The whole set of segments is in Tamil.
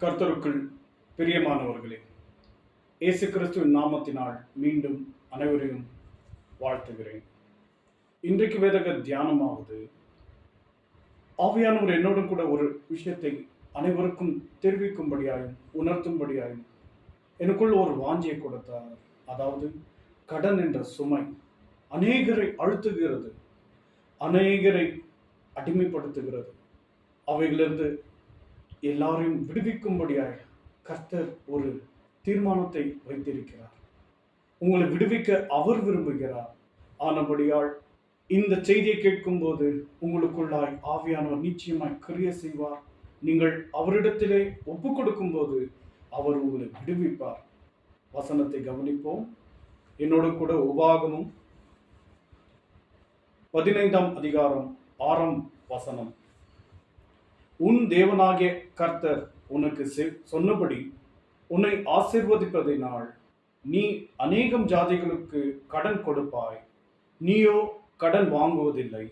கர்த்தருக்குள் பிரியமானவர்களே, இயேசு கிறிஸ்துவின் நாமத்தினால் மீண்டும் அனைவரையும் வாழ்த்துகிறேன். இன்றைக்கு வேதக தியானமாவது, ஆவியானவர் என்னோடும் கூட ஒரு விஷயத்தை அனைவருக்கும் தெரிவிக்கும்படியாயும் உணர்த்தும்படியாயும் எனக்குள் ஒரு வாஞ்சியை கொடுத்தார். அதாவது, கடன் என்ற சுமை அநேகரை அழுத்துகிறது, அநேகரை அடிமைப்படுத்துகிறது. அவைகளிலிருந்து எல்லாரையும் விடுவிக்கும்படியாக கர்த்தர் ஒரு தீர்மானத்தை வைத்திருக்கிறார். உங்களை விடுவிக்க அவர் விரும்புகிறார். ஆனபடியால் இந்த செய்தியை கேட்கும்போது உங்களுக்குள்ளாய் ஆவியானவர் நிச்சயமாய் கிரியை செய்வார். நீங்கள் அவரிடத்திலே ஒப்பு கொடுக்கும் போது அவர் உங்களை விடுவிப்பார். வசனத்தை கவனிப்போம். என்னோடு கூட உபாகமும் 15ஆம் அதிகாரம் 6ஆம் வசனம். உன் தேவனாகிய கர்த்தர் உனக்கு சொன்னபடி உன்னை ஆசீர்வதிப்பதினால் நீ அநேகம் ஜாதிகளுக்கு கடன் கொடுப்பாய், நீயோ கடன் வாங்குவதில்லை.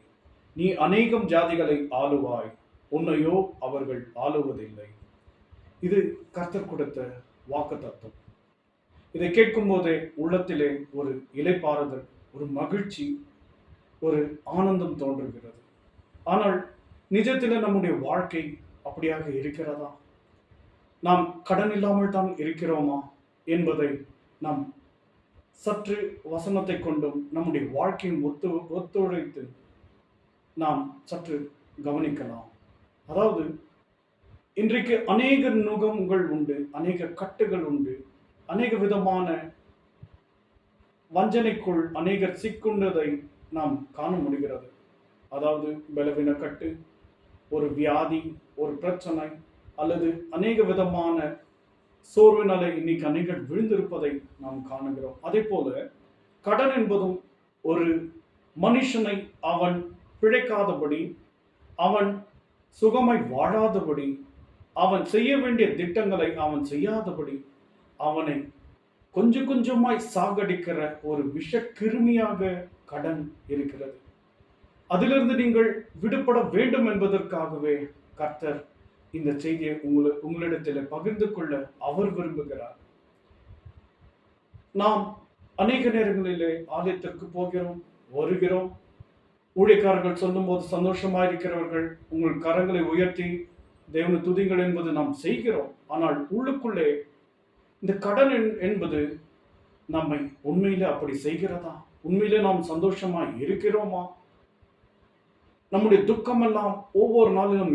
நீ அநேகம் ஜாதிகளை ஆளுவாய், உன்னையோ அவர்கள் ஆளுவதில்லை. இது கர்த்தர் கொடுத்த வாக்குத்தத்தம். இதை கேட்கும் போதே உள்ளத்திலே ஒரு இளைப்பாறுதல், ஒரு மகிழ்ச்சி, ஒரு ஆனந்தம் தோன்றுகிறது. ஆனால் நிஜத்தில் நம்முடைய வாழ்க்கை அப்படியாக இருக்கிறதா? நாம் கடன் இல்லாமல் தான் இருக்கிறோமா என்பதை நாம் சற்று வசனத்தை கொண்டும் நம்முடைய வாழ்க்கையின் ஒத்துழைத்து நாம் சற்று கவனிக்கலாம். அதாவது, இன்றைக்கு அநேக நுகங்கள் உண்டு, அநேக கட்டுகள் உண்டு, அநேக விதமான வஞ்சனைக்குள் அநேகர் சிக்குண்டதை நாம் காண முடிகிறது. அதாவது, பலவீன கட்டு, ஒரு வியாதி, ஒரு பிரச்சனை, அல்லது அநேக விதமான சோர்வினாலே இன்னைக்கு அநேகர் விழுந்திருப்பதை நாம் காணுகிறோம். அதே போல கடன் என்பதும் ஒரு மனுஷனை அவன் பிழைக்காதபடி, அவன் சுகமாய் வாழாதபடி, அவன் செய்ய வேண்டிய திட்டங்களை அவன் செய்யாதபடி, அவனை கொஞ்சம் கொஞ்சமாய் சாகடிக்கிற ஒரு விஷ கிருமியாக கடன் இருக்கிறது. அதிலிருந்து நீங்கள் விடுபட வேண்டும் என்பதற்காகவே கர்த்தர் இந்த செய்தியை உங்களிடத்தில் பகிர்ந்து கொள்ள அவர் விரும்புகிறார். நாம் அநேக நேரங்களிலே ஆலயத்திற்கு போகிறோம், வருகிறோம். ஊழியக்காரர்கள் சொல்லும் போது சந்தோஷமாயிருக்கிறவர்கள் உங்கள் கரங்களை உயர்த்தி தேவனை துதிங்கள் என்பது நாம் செய்கிறோம். ஆனால் உள்ளுக்குள்ளே இந்த கடன் என்பது நம்மை உண்மையிலே அப்படி செய்கிறதா? உண்மையிலே நாம் சந்தோஷமாய் இருக்கிறோமா? நம்முடைய துக்கமெல்லாம் ஒவ்வொரு நாளிலும்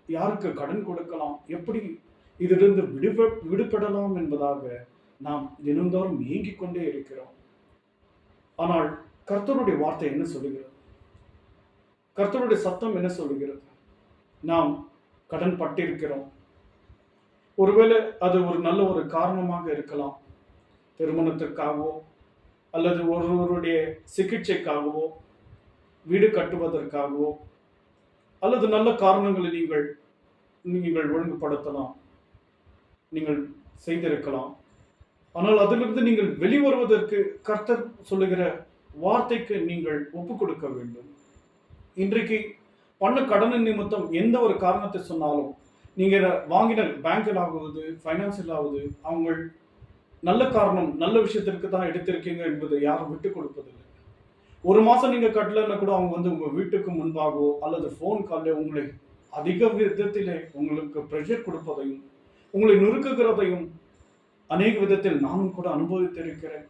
யாருக்கு கடன் கொடுக்கலாம், எப்படி இதிலிருந்து விடுபடலாம் என்பதாக நாம் தினந்தோறும் ஏங்கிக் கொண்டே இருக்கிறோம். ஆனால் கர்த்தருடைய வார்த்தை என்ன சொல்லுகிறது? கர்த்தருடைய சத்தம் என்ன சொல்லுகிறது? நாம் கடன் பட்டிருக்கிறோம். ஒருவேளை அது ஒரு நல்ல ஒரு காரணமாக இருக்கலாம். திருமணத்திற்காகவோ அல்லது ஒருவருடைய சிகிச்சைக்காகவோ, வீடு கட்டுவதற்காகவோ, அல்லது நல்ல காரணங்களை நீங்கள் ஒழுங்குபடுத்தலாம், நீங்கள் செய்திருக்கலாம். ஆனால் அதிலிருந்து நீங்கள் வெளிவருவதற்கு கர்த்தர் சொல்லுகிற வார்த்தைக்கு நீங்கள் ஒப்பு கொடுக்க வேண்டும். இன்றைக்கு பண்ண கடனின் நிமித்தம் எந்த ஒரு காரணத்தை சொன்னாலும், நீங்கள் வாங்கின பேங்கில் ஆகுவது, ஃபைனான்சியல் ஆகுது, அவங்க நல்ல காரணம், நல்ல விஷயத்திற்கு தான் எடுத்திருக்கீங்க என்பதை யாரும் விட்டுக் கொடுப்பதில்லை. ஒரு மாசம் நீங்க கட்டலன்னா கூட அவங்க உங்க வீட்டுக்கு முன்பாகவோ அல்லது போன் காலில் உங்களை அதிக விதத்திலே உங்களுக்கு ப்ரெஷர் கொடுப்பதையும், உங்களை நொறுக்குகிறதையும் அநேக விதத்தில் நானும் கூட அனுபவித்திருக்கிறேன்.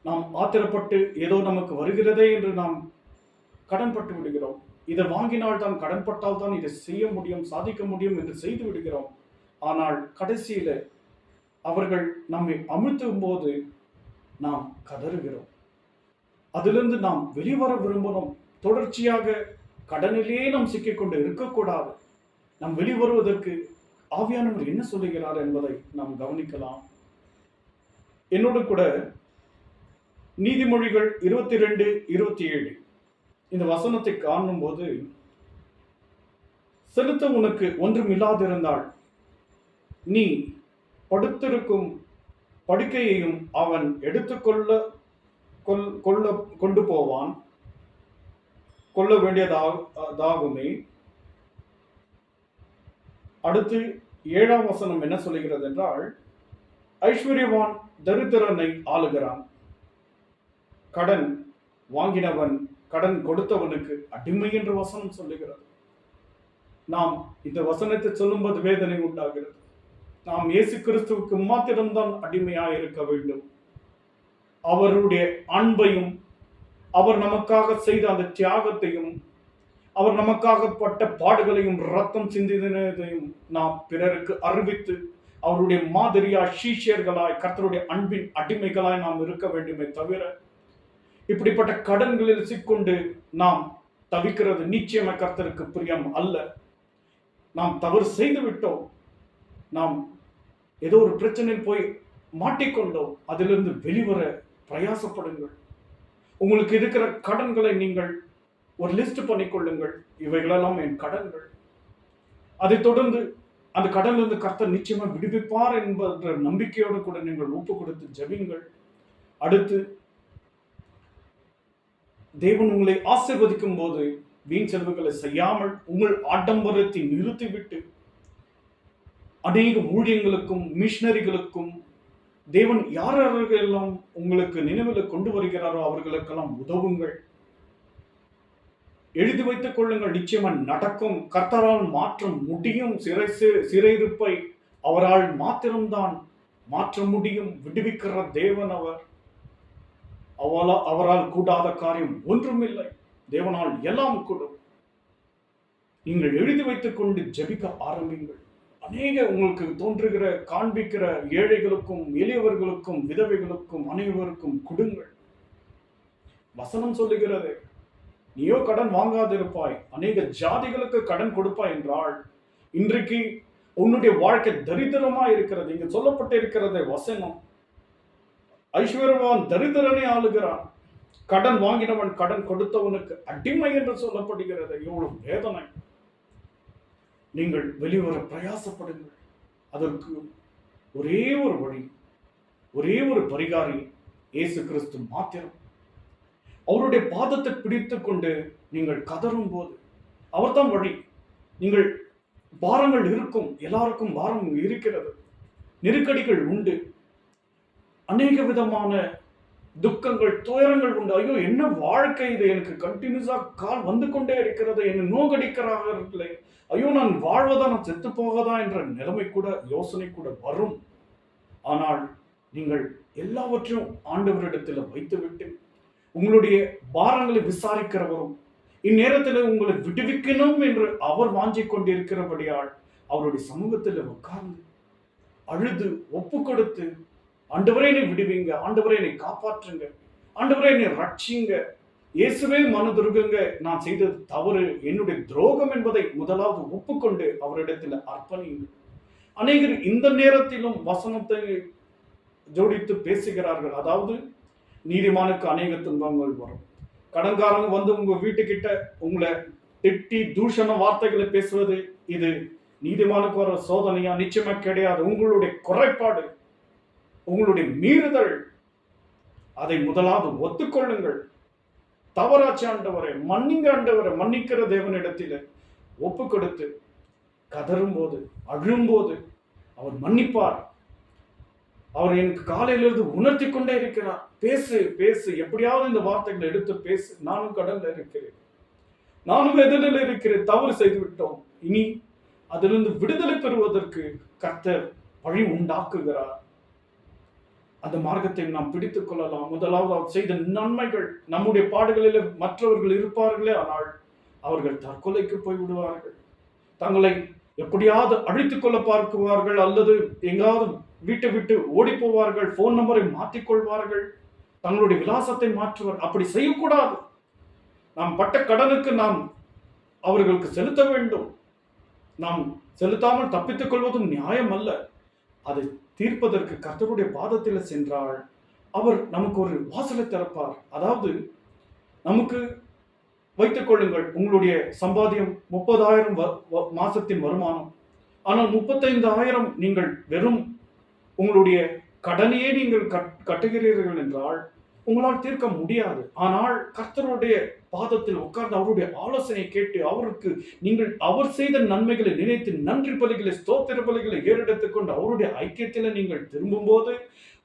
நாம் ஆத்திரப்பட்டு ஏதோ நமக்கு வருகிறதே என்று நாம் கடன்பட்டு விடுகிறோம். இதை வாங்கினால் தான், கடன்பட்டால் தான் இதை செய்ய முடியும், சாதிக்க முடியும் என்று செய்து விடுகிறோம். ஆனால் கடைசியில அவர்கள் நம்மை அமிழ்த்தும் போது நாம் கதறுகிறோம். அதிலிருந்து நாம் வெளிவர விரும்பணும். தொடர்ச்சியாக கடனிலேயே நாம் சிக்கிக்கொண்டு இருக்கக்கூடாது. நாம் வெளிவருவதற்கு ஆவியானவர் என்ன சொல்லுகிறார் என்பதை நாம் கவனிக்கலாம். என்னோடு கூட நீதிமொழிகள் 22:27 இந்த வசனத்தை காணும் போது, செலுத்த உனக்கு ஒன்றும் இல்லாதிருந்தால் நீ படுத்திருக்கும் படுக்கையையும் அவன் கொண்டு போவான், கொள்ள வேண்டியதாகுமே. அடுத்து 7ஆம் வசனம் என்ன சொல்லுகிறது என்றால், ஐஸ்வர்யவான் தரித்திரனை ஆளுகிறான், கடன் வாங்கினவன் கடன் கொடுத்தவனுக்கு அடிமை என்று வசனம் சொல்லுகிறது. நாம் இந்த வசனத்தை சொல்லும்போது வேதனை உண்டாகிறது. நாம் இயேசு கிறிஸ்துவுக்கு மாத்திரம்தான் அடிமையாக இருக்க வேண்டும். அவருடைய அன்பையும், அவர் நமக்காக செய்த அந்த தியாகத்தையும், அவர் நமக்காக பட்ட பாடுகளையும் ரத்தம் சிந்தினதையும் நாம் பிறருக்கு அறிவித்து, அவருடைய மாதிரியாய் சீஷியர்களாய் கர்த்தருடைய அன்பின் அடிமைகளாய் நாம் இருக்க வேண்டுமே தவிர, இப்படிப்பட்ட கடன்களில் சிக்கொண்டு நாம் தவிக்கிறது நிச்சயமா கர்த்தருக்கு பிரியம் அல்ல. நாம் தவறு செய்து விட்டோம், நாம் ஏதோ ஒரு பிரச்சனையில் போய் மாட்டிக்கொண்டோம், அதிலிருந்து வெளிவர பிரயாசப்படுங்கள். உங்களுக்கு இருக்கிற கடன்களை நீங்கள் ஒரு லிஸ்ட் பண்ணிக்கொள்ளுங்கள். இவைகளெல்லாம் என் கடன்கள். அதை தொடர்ந்து அந்த கடனிலிருந்து கர்த்தர் நிச்சயமா விடுவிப்பார் என்ற நம்பிக்கையோடு கூட நீங்கள் ஒப்பு கொடுத்து ஜெபிங்கள். அடுத்து தேவன் உங்களை ஆசீர்வதிக்கும் போது வீண் செலவுகளை செய்யாமல் உங்கள் ஆடம்பரத்தை நிறுத்திவிட்டு அநேக ஊழியங்களுக்கும் மிஷனரிகளுக்கும் தேவன் யாரெல்லாம் உங்களுக்கு நினைவில் கொண்டு வருகிறாரோ அவர்களுக்கெல்லாம் உதவுங்கள். எழுதி வைத்துக் கொள்ளுங்கள், நிச்சயமா நடக்கும். கர்த்தரால் மாற்ற முடியும். சிறையிருப்பை அவரால் மாத்திரம்தான் மாற்ற முடியும். விடுவிக்கிற தேவன் அவர். அவரால் கூடாத காரியம் ஒன்றுமில்லை. தேவனால் எல்லாம் கூடும். நீங்கள் எழுதி வைத்துக் கொண்டு ஜெபிக்க ஆரம்பிங்கள். அநேக உங்களுக்கு தோன்றுகிற காண்பிக்கிற ஏழைகளுக்கும் எளியவர்களுக்கும் விதவைகளுக்கும் அனைவருக்கும் கொடுங்கள். வசனம் சொல்லுகிறது, நீயோ கடன் வாங்காதிருப்பாய், அநேக ஜாதிகளுக்கு கடன் கொடுப்பாய் என்றால், இன்றைக்கு உன்னுடைய வாழ்க்கை தரித்திரமா இருக்கிறது. இங்க சொல்லப்பட்டிருக்கிறது வசனம், ஐஸ்வர்யவான் தரித்திரனை ஆளுகிறான், கடன் வாங்கினவன் கடன் கொடுத்தவனுக்கு அடிமை என்று சொல்லப்படுகிறது. எவ்வளவு வேதனை! நீங்கள் வெளிவர பிரயாசப்படுங்கள். அதற்கு ஒரே ஒரு வழி, ஒரே ஒரு பரிகாரி, இயேசு கிறிஸ்து மாத்திரம். அவருடைய பாதத்தை பிடித்துக் கொண்டு நீங்கள் கதறும் போது அவர்தான் வழி. நீங்கள் பாரங்கள் இருக்கும், எல்லாருக்கும் பாரம் இருக்கிறது, நெருக்கடிகள் உண்டு, அநேக விதமான துக்கங்கள் துயரங்கள் உண்டு. ஐயோ என்ன வாழ்க்கை இது, எனக்கு கண்டினியூஸா கால் வந்து கொண்டே இருக்கிறது, என்னை நோகடிக்கிறார்களே, ஐயோ நான் வாழ்வதா நான் செத்து போகதா என்ற நிலைமை கூட யோசனை கூட வரும். ஆனால் நீங்கள் எல்லாவற்றையும் ஆண்டவரிடத்தில் வைத்துவிட்டு உங்களுடைய பாரங்களை விசாரிக்கிறவரும் இந்நேரத்தில் உங்களை விடுவிக்கணும் என்று அவர் வாஞ்சிக் கொண்டிருக்கிறபடியால் அவருடைய சமூகத்தில் உட்கார்ந்து அழுது ஒப்பு கொடுத்து, ஆண்டவரே என்னை விடுவீங்க, ஆண்டவரே என்னை காப்பாற்றுங்க, ஆண்டவரே என்னை ரட்சிங்க, இயேசுவே மனதுருகுங்க, நான் செய்தது தவறு, என்னுடைய துரோகம் என்பதை முதலாவது ஒப்புக்கொண்டு அவரிடத்தில் அர்ப்பணிங்க. அநேகர் இந்த நேரத்திலும் வசனத்தை ஜோடித்து பேசுகிறார்கள். அதாவது நீதிமானுக்கு அநேக துன்பங்கள் வரும். கடன்காரங்க வந்து உங்க வீட்டுக்கிட்ட உங்களை திட்டி தூஷண வார்த்தைகளை பேசுவது இது நீதிமானுக்கு வர சோதனையா? நிச்சயமா கிடையாது. உங்களுடைய குறைபாடு, உங்களுடைய மீறுதல், அதை முதலாவது ஒத்துக்கொள்ளுங்கள். தவறாச்சு ஆண்டவரே, மன்னிங்க ஆண்டவரே, மன்னிக்கிற தேவனிடத்தில் ஒப்பு கொடுத்து கதரும் போது அழும்போது அவர் மன்னிப்பார். அவர் எனக்கு காலையிலிருந்து உணர்த்தி கொண்டே இருக்கிறார். பேசு பேசு, எப்படியாவது இந்த வார்த்தைகளை எடுத்து பேசு. நானும் கடல்ல இருக்கிறேன், நானும் எதிரில் இருக்கிறேன், தவறு செய்து விட்டோம், இனி அதிலிருந்து விடுதலை பெறுவதற்கு கர்த்தர் வழி உண்டாக்குகிறார். அந்த மார்க்கத்தை நாம் பிடித்துக் கொள்ளலாம். முதலாவது அவர் செய்த நன்மைகள். நம்முடைய பாடுகளில் மற்றவர்கள் இருப்பார்களே, ஆனால் அவர்கள் தற்கொலைக்கு போய் விடுவார்கள், தங்களை எப்படியாவது அழித்துக் கொள்ள பார்க்குவார்கள், அல்லது எங்காவது வீட்டை விட்டு ஓடி போவார்கள், போன் நம்பரை மாற்றிக்கொள்வார்கள், தங்களுடைய விலாசத்தை மாற்றுவார். அப்படி செய்யக்கூடாது. நாம் பட்ட கடனுக்கு நாம் அவர்களுக்கு செலுத்த வேண்டும். நாம் செலுத்தாமல் தப்பித்துக் கொள்வதும் நியாயம் அல்ல. அதை தீர்ப்பதற்கு கர்த்தருடைய பாதத்தில் சென்றால் அவர் நமக்கு ஒரு வாசலை திறப்பார். அதாவது நமக்கு வைத்துக் கொள்ளுங்கள், உங்களுடைய சம்பாத்தியம் 30,000 மாசத்தின் வருமானம், ஆனால் 35,000 நீங்கள் வெறும் உங்களுடைய கடனையே நீங்கள் கட்டுகிறீர்கள் என்றால் உங்களால் தீர்க்க முடியாது. ஆனால் கர்த்தருடைய பாதத்தில் உட்கார்ந்து அவருடைய ஆலோசனை கேட்டு அவருக்கு நீங்கள் அவர் செய்த நன்மைகளை நினைத்து நன்றி பலிகளை ஸ்தோத்திர பலிகளை ஏறெடுத்துக் கொண்டு அவருடைய ஐக்கியத்தில் நீங்கள் திரும்பும்போது,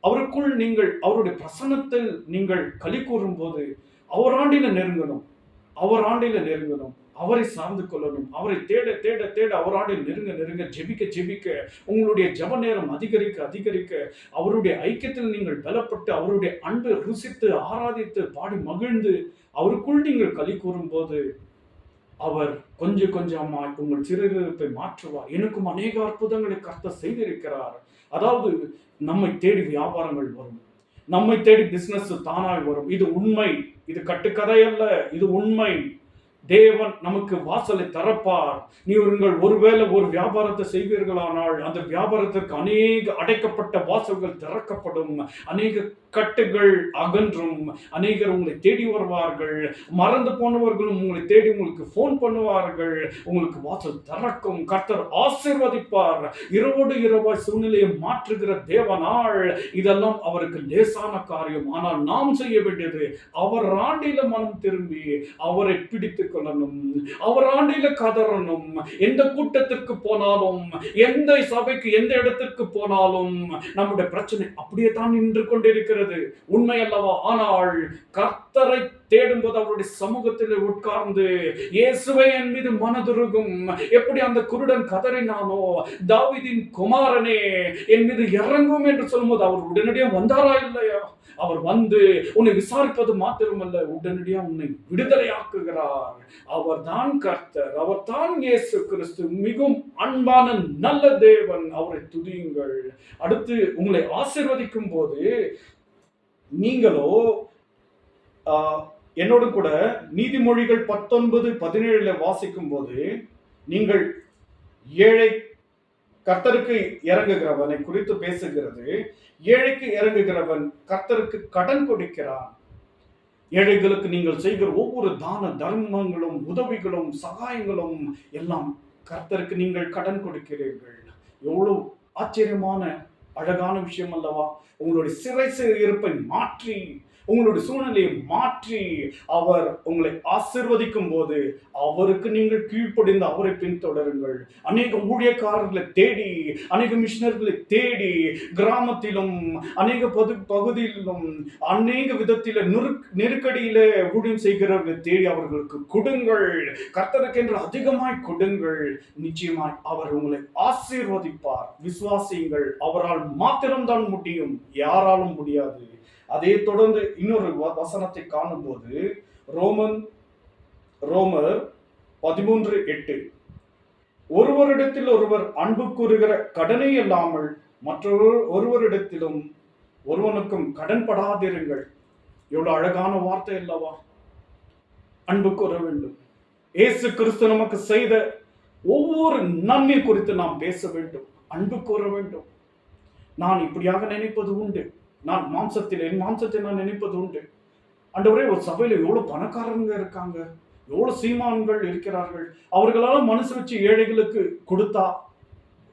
அவருக்குள் நீங்கள் அவருடைய பிரசன்னத்தில் நீங்கள் களி கூறும் போது, அவர் ஆண்டில நெருங்கணும், அவர் ஆண்டில நெருங்கணும், அவரை சார்ந்து கொள்ளணும், அவரை தேட தேட தேட அவர் ஆண்டில் நெருங்க நெருங்க, ஜெபிக்க ஜெபிக்க, உங்களுடைய ஜெப நேரம் அதிகரிக்க அதிகரிக்க, அவருடைய ஐக்கியத்தில் நீங்கள் பலப்பட்டு அவருடைய அன்பை ருசித்து ஆராதித்து பாடி மகிழ்ந்து அவருக்குள் நீங்கள் களி கூறும் போது, அவர் கொஞ்சம் கொஞ்சமாய் உங்கள் சிறுநீரப்பை மாற்றுவார். எனக்கும் அநேக அற்புதங்களை கர்த்தர் செய்திருக்கிறார். அதாவது நம்மை தேடி வியாபாரங்கள் வரும், நம்மை தேடி பிசினஸ் தானாய் வரும். இது உண்மை, இது கட்டுக்கதை அல்ல, இது உண்மை. தேவன் நமக்கு வாசலை திறப்பார். நீங்கள் ஒருவேளை ஒரு வியாபாரத்தை செய்வீர்களானால் அந்த வியாபாரத்திற்கு அநேக அடைக்கப்பட்ட வாசல்கள் திறக்கப்படும், அநேக கட்டுகள் அகன்றும், அநேகர் உங்களை தேடி வருவார்கள். மறந்து போனவர்களும் உங்களை தேடி உங்களுக்கு போன் பண்ணுவார்கள். உங்களுக்கு வாசல் திறக்கும். கர்த்தர் ஆசீர்வதிப்பார். இரவோடு இரவாய் சூழ்நிலையை மாற்றுகிற தேவனாள். இதெல்லாம் அவருக்கு லேசான காரியம். ஆனால் நாம் செய்ய வேண்டியது அவர் ஆண்டில மனம் திரும்பி அவரை பிடித்துக் கொள்ளணும், அவர் ஆண்டில கதறணும். எந்த கூட்டத்திற்கு போனாலும், எந்த சபைக்கு எந்த இடத்திற்கு போனாலும் நம்முடைய பிரச்சனை அப்படியே தான் நின்று கொண்டிருக்கிறது. உண்மை அல்லவா? ஆனால் கர்த்தரை தேடும்போது அவருடைய சமூகத்தில் உட்கார்ந்து இயேசுவே என் மீது மனதுருகும், எப்படி அந்த குருடன் கதறினானோ, தாவீதின் குமாரனே என் மீது இறங்கும் என்று சொல்லும்போது அவர் உடனடியாக வந்தாரா இல்லையா? அவர் வந்து உன்னை விசாரிப்பது மாத்திரமல்ல, உடனடியாக உன்னை விடுதலையாக்குகிறார். அவர் தான் கர்த்தர், அவர் தான் இயேசு கிறிஸ்து, மிகவும் அன்பான நல்ல தேவன். அவரை துதியுங்கள். அடுத்து உங்களை ஆசீர்வதிக்கும் போது நீங்களோ என்னோடு கூட நீதிமொழிகள் 19:17 வாசிக்கும் போது, நீங்கள் ஏழை கர்த்தருக்கு இறங்குகிறவனை குறித்து பேசுகிறது. ஏழைக்கு இறங்குகிறவன் கர்த்தருக்கு கடன் கொடுக்கிறான். ஏழைகளுக்கு நீங்கள் செய்கிற ஒவ்வொரு தான தர்மங்களும் உதவிகளும் சகாயங்களும் எல்லாம் கர்த்தருக்கு நீங்கள் கடன் கொடுக்கிறீர்கள். எவ்வளவு ஆச்சரியமான அழகான விஷயம் அல்லவா? உங்களுடைய சிறை இருப்பை மாற்றி, உங்களுடைய சூழ்நிலையை மாற்றி அவர் உங்களை ஆசீர்வதிக்கும் போது அவருக்கு நீங்கள் கீழ்ப்படிந்து அவரை பின்தொடருங்கள். அநேக ஊழியக்காரர்களை தேடி, அநேக மிஷனர்களை தேடி, கிராமத்திலும் அநேக பகுதியிலும் அநேக விதத்தில நெருக்கடியில ஊழியம் செய்கிறவர்களை தேடி அவர்களுக்கு கொடுங்கள். கர்த்தருக்கு என்று அதிகமாய் கொடுங்கள். நிச்சயமாய் அவர் உங்களை ஆசீர்வதிப்பார். விசுவாசியுங்கள். அவரால் மாத்திரம்தான் முடியும், யாராலும் முடியாது. அதே தொடர்ந்து இன்னொரு வசனத்தை காணும்போது ரோமர் 13:8, ஒருவரிடத்தில் ஒருவர் அன்பு கூறுகிற கடனே இல்லாமல் ஒருவரிடத்திலும் ஒருவனுக்கும் கடன்படாதிருங்கள். எவ்வளவு அழகான வார்த்தை அல்லவா? அன்பு கூற வேண்டும். இயேசு கிறிஸ்து நமக்கு செய்த ஒவ்வொரு நன்மை குறித்து நாம் பேச வேண்டும், அன்பு கூற வேண்டும். நான் இப்படியாக நினைப்பது உண்டு, நான் என் மாம்சத்தை நான் நினைப்பது உண்டு. ஆண்டவரே, ஒரு சபையில எவ்வளவு பணக்காரங்க இருக்காங்க, எவ்வளவு சீமான்கள் இருக்கிறார்கள், அவர்களால் மனசு வச்சு ஏழைகளுக்கு கொடுத்தா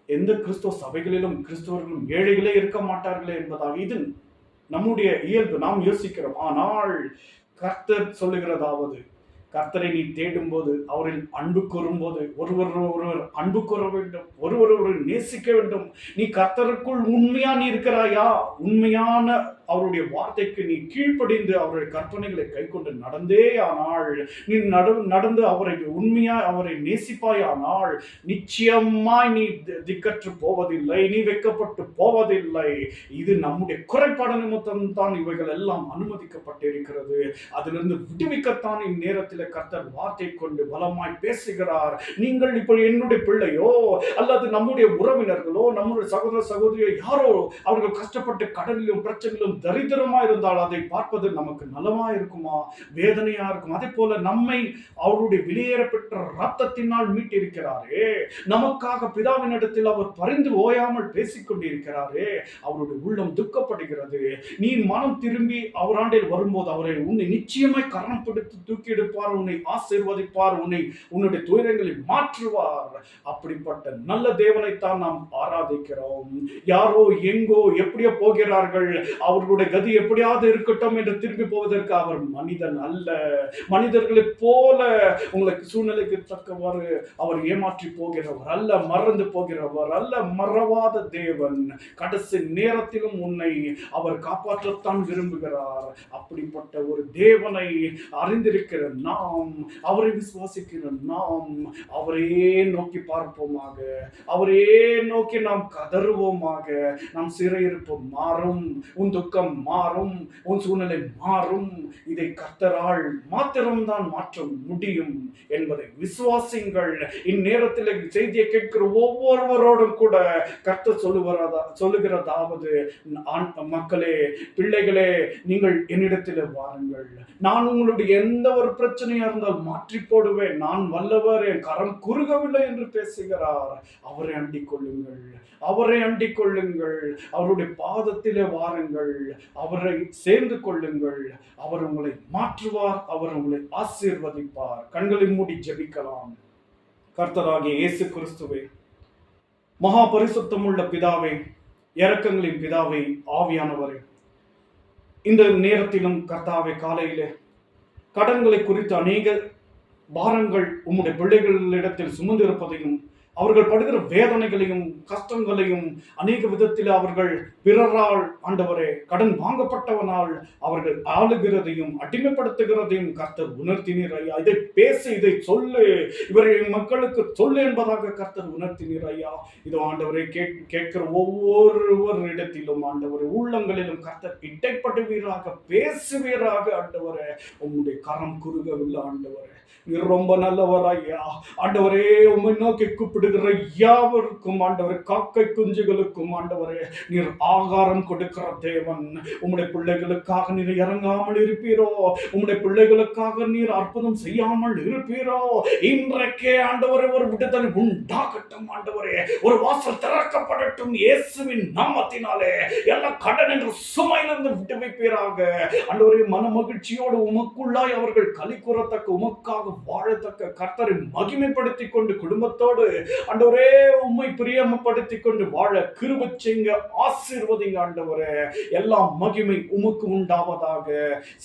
எந்த கிறிஸ்தவ சபைகளிலும் கிறிஸ்தவர்களும் ஏழைகளே இருக்க மாட்டார்களே என்பதாக இது நம்முடைய இயல்பு. நாம் யோசிக்கிறோம். ஆனால் கர்த்தர் சொல்லுகிறதாவது, கர்த்தரை நீ தேடும் போது, அவரில் அன்பு கூறும்போது, ஒருவர் அன்பு கூற வேண்டும், ஒருவர் நேசிக்க வேண்டும். நீ கர்த்தருக்குள் உண்மையா நீ இருக்கிறாயா? உண்மையான அவருடைய வார்த்தைக்கு நீ கீழ்ப்படிந்து அவருடைய கற்பனைகளை கை கொண்டு நடந்தே ஆனால், நீ நடந்து அவரை நேசிப்பாய் ஆனால் நிச்சயமாய் நீ திக்கற்று போவதில்லை, நீ வெட்கப்பட்டு போவதில்லை. இது நம்முடைய குறைபாடு நிமித்தம் தான் இவைகள் எல்லாம் அனுமதிக்கப்பட்டிருக்கிறது. அதிலிருந்து விடுவிக்கத்தான் இந்நேரத்தில் கர்த்தர் வார்த்தை கொண்டு பலமாய் பேசுகிறார். நீங்கள் இப்போ என்னுடைய பிள்ளையோ அல்லது நம்முடைய உறவினர்களோ நம்முடைய சகோதர சகோதரியோ யாரோ அவர்கள் கஷ்டப்பட்டு கடலிலும் பிரச்சனையிலும் தரித்திரமா இருந்தால் அதை பார்ப்பது நமக்கு நலமா இருக்குமா? வேதனையா இருக்கும். அதே போல நம்மை அவருடைய வெளியேறப்பெற்ற ரத்தத்தினால் மீட்டிருக்கிறாரே, நமக்காக பிதாவின் இடத்தில் அவர் பரிந்து ஓயாமல் பேசிக் கொண்டிருக்கிறாரே, அவருடைய உள்ளம் துக்கப்படுகிறது. நீ மனம் திரும்பி அவராண்டில் வரும்போது அவரை உன்னை நிச்சயமாய் கரணம் பிடித்து தூக்கி எடுப்பார், உன்னை ஆசீர்வதிப்பார், உன்னுடைய துயரங்களை மாற்றுவார். அப்படிப்பட்ட நல்ல தேவனைத்தான் நாம் ஆராதிக்கிறோம். யாரோ எங்கோ எப்படியோ போகிறார்கள், அவர்கள் அவர்களுடைய கதி எப்படியாவது இருக்கட்டும் என்று திரும்பி போவதற்கு அவர் மனிதன் அல்ல. மனிதர்களைப் போல உங்களுக்கு சூழ்நிலைக்கு தக்கவாறு அவர் ஏமாற்றி போகிறவர் அல்ல, மறந்து போகிறவர் அல்ல, மறவாத தேவன். கடைசி நேரத்திலும் உன்னை அவர் காப்பாற்றத்தான் விரும்புகிறார். அப்படிப்பட்ட ஒரு தேவனை அறிந்திருக்கிற நாம், அவரை விசுவாசிக்கிற நாம், அவரையே நோக்கி பார்ப்போமாக, அவரே நோக்கி நாம் கதறுவோமாக. நம் சிறையிருப்பு மாறும், உன் துக்கம் மாறும், உன் சூழ்நிலை மாறும். இதை கர்த்தரால் மாத்திரம்தான் மாற்ற முடியும் என்பதை விசுவாசிங்கள். இந்நேரத்தில் செய்தியை கேட்கிற ஒவ்வொருவரோடும் கூட கர்த்தர் சொல்லுகிறதாவது, மக்களே, பிள்ளைகளே, நீங்கள் என்னிடத்தில் வாருங்கள், நான் உங்களுடைய எந்த ஒரு பிரச்சனையா இருந்தால் மாற்றி போடுவேன், நான் வல்லவர், என் கரம் குறுகவில்லை என்று பேசுகிறார். அவரை அண்டிக் கொள்ளுங்கள், அவரை அண்டிக் கொள்ளுங்கள், அவருடைய பாதத்திலே வாருங்கள், அவரை சேர்ந்து கொள்ளுங்கள். அவர் உங்களை மாற்றுவார், அவர் உங்களை ஆசீர்வதிப்பார். கண்களை மூடி ஜெபிக்கலாம். கர்த்தராகிய இயேசு கிறிஸ்துவே, மகா பரிசுத்தமுள்ள பிதாவே, இரக்கங்களின் பிதாவே, ஆவியானவரே, இந்த நேரத்திலும் கர்த்தாவே, காலையிலே கடன்களை குறித்து அநேக பாரங்கள் உம்முடைய பிள்ளைகளிடத்தில் சுமந்திருப்பதையும், அவர்கள் படுகிற வேதனைகளையும் கஷ்டங்களையும், அநேக விதத்தில் அவர்கள் பிறரால், ஆண்டவரே, கடன் வாங்கப்பட்டவனால் அவர்கள் ஆளுகிறதையும் அடிமைப்படுத்துகிறதையும் கர்த்தர் உணர்த்தினீர் ஐயா. இதை பேசி, இதை சொல்லு, இவரை மக்களுக்கு சொல்லு என்பதாக கர்த்தர் உணர்த்தினீர் ஐயா. இதோ ஆண்டவரை கேட்கிற ஒவ்வொருவரிடத்திலும், ஆண்டவரை, உள்ளங்களிலும் கர்த்தர் இடைப்படுவீராக, பேசுவீராக. ஆண்டவரே, உம்முடைய கரம் குறுகவில்லை. ஆண்டவரே, நீர் ரொம்ப நல்லவர் ஐயா. ஆண்டவரே, உம்மை நோக்கி கூப்பிடுகிற யாவருக்கும், ஆண்டவரே, காக்கை குஞ்சுகளுக்கும், ஆண்டவரே, நீர் ஆகாரம் கொடுக்கிற தேவன். உம்முடைய பிள்ளைகளுக்காக நீர் இறங்காமல் இருப்பீரோ? உம்முடைய பிள்ளைகளுக்காக நீர் அற்புதம் செய்யாமல் இருப்பீரோ? இன்றைக்கே ஆண்டவரே, ஒரு விடுதலை உண்டாகட்டும். ஆண்டவரே, ஒரு வாசல் திறக்கப்படட்டும். இயேசுவின் நாமத்தினாலே எல்லா கடன் என்ற சுமையிலிருந்து விடுவிப்பீராக. ஆண்டவரே, மன மகிழ்ச்சியோடு உமக்குள்ளாய் அவர்கள் களி கூறத்தக்க, உமக்காக வாழத்தக்க கர்த்தரை மகிமைப்படுத்திக் கொண்டு குடும்பத்தோடு, ஆண்டவரே, உம்மை பிரியமப்படுத்திக் கொண்டு வாழ கிருபை செய்யுங்க, ஆசீர்வதிங்க. ஆண்டவரே, எல்லா மகிமை உமக்கு உண்டாவதாக.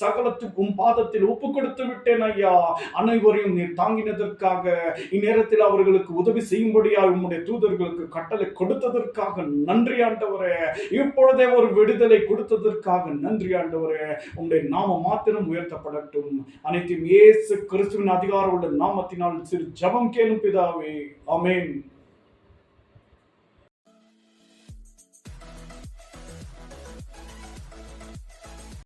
சகலத்துக்கும் பாதத்தில் ஒப்பு கொடுத்து விட்டேன் ஐயா. அனைவரையும் நீர் தாங்கினதற்காக, இந்நேரத்தில் அவர்களுக்கு உதவி செய்யும்படியாக உம்முடைய தூதர்களுக்கு கட்டளை கொடுத்ததற்காக நன்றி ஆண்டவரே. இப்பொழுதே ஒரு விடுதலை கொடுத்ததற்காக நன்றி ஆண்டவரே. உம்முடைய நாமம் மாத்திரம் உயர்த்தப்படட்டும். அனைத்தும் இயேசு கிறிஸ்துவின் அதிகாரம் உள்ள நாமத்தினால் சிறு ஜெபம் கேளும் பிதாவே. ஆமென்.